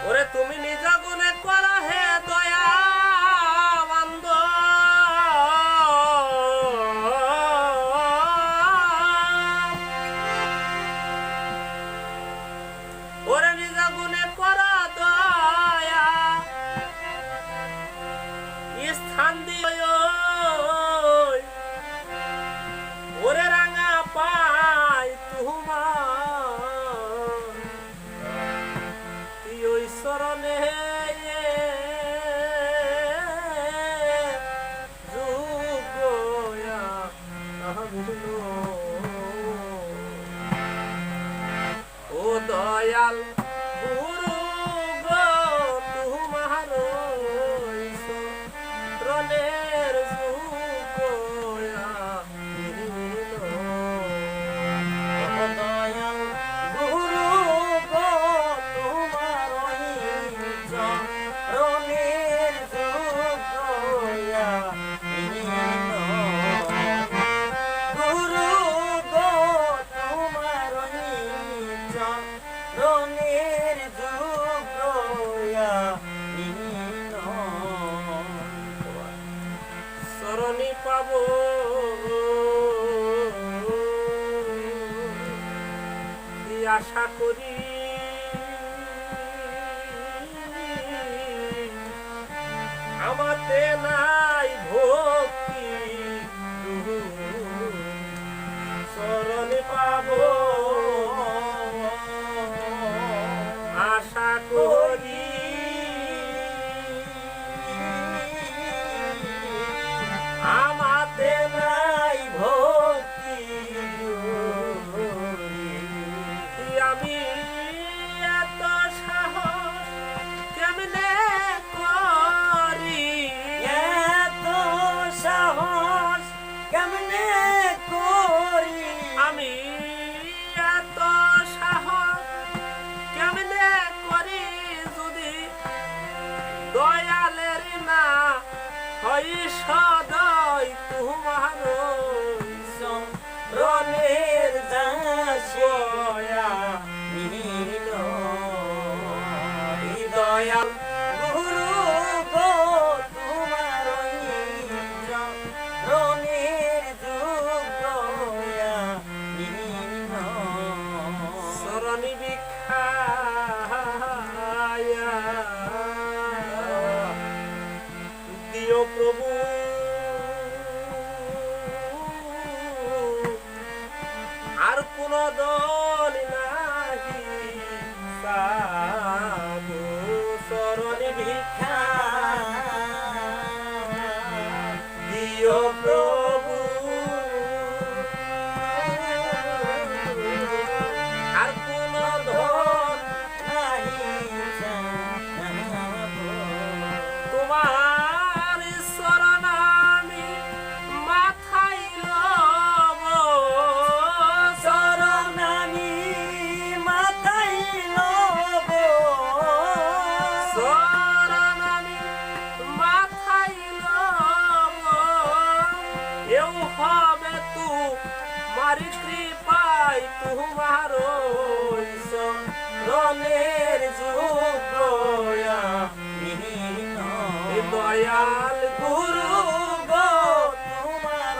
ওরে তুমি নিজ গুণে করা হে দয়া বান্দ, ওরে নিজ গুণে করা দয়া স্থান দিও ওরে রাঙা পাই তোমার ওই শরণে যুগয়া ও দয়াল গুরু গো তোমার শরণের যুগয়া ও দয়াল গুরু গো তোমার শরণের যুগয়া গুরু গো তোমার রনের যুগয়া শরণি পাব আশা করি, আমাতে নাই ভক্তি শরণে পাব আশা করি, আমাতে নাই ভক্তি আমি এত সাহস কেমনে করি, এত সাহস কেমনে করি, আমি এত সাহস কেমনে করি যদি দয়ালের না হয় সদয় তোমার রনের দাসয়া দয়াল গুরু গো তোমার রনের যুগয়া শরণি ভিক্ষায়া দিও প্রভু আর কোন দল নাহি সাধু শরণে ভিক্ষা দিও প্রভু আর কোন ধন নাহি তোমার শরণ আমি মাথায় লব, শরণ আমি মাথায় লব, শরণ আমি মাথায় লব, এও হবে তোমার কৃপায় তোমার শরণের যুগয়া দয়াল গুরু গো তোমার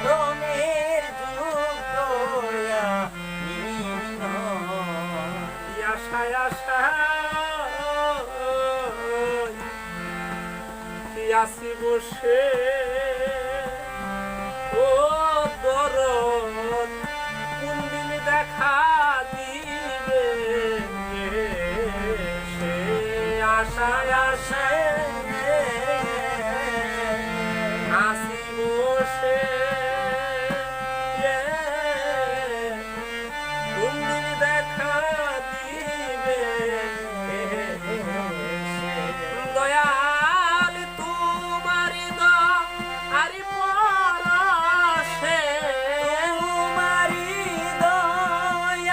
রনের যুগয়া আশায় আশায় আসি বসে ও দরদ কোন দিন দেখা দিবে সে আশায় আশায় আসি বসে কোন দিন দেখা দিবে দয়াল তোমার আরি পরশে তোমারি দয়া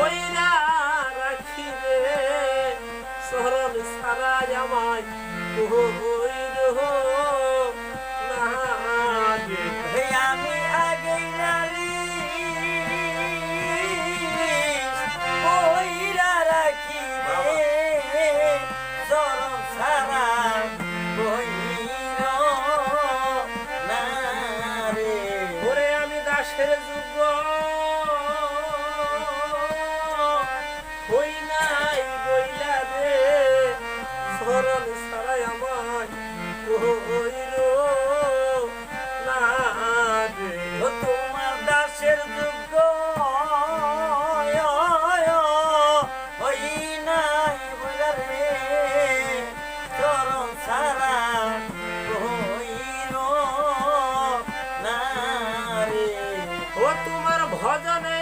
কইরা রাখিবে শরণ সারা আমায় কইর না রে। হে আমি আগে নারী কইরা রাখিবে চরণ সারা কইর না রে। ওরে আমি দাসের যুগ হই নাই বইলা রে শরণ সারাই আমায় কইর না রে। ও তোমার দাসের যোগ্য ওই নাই বলে রে চরণ সারা কইর না রে। ও তোমার ভজনে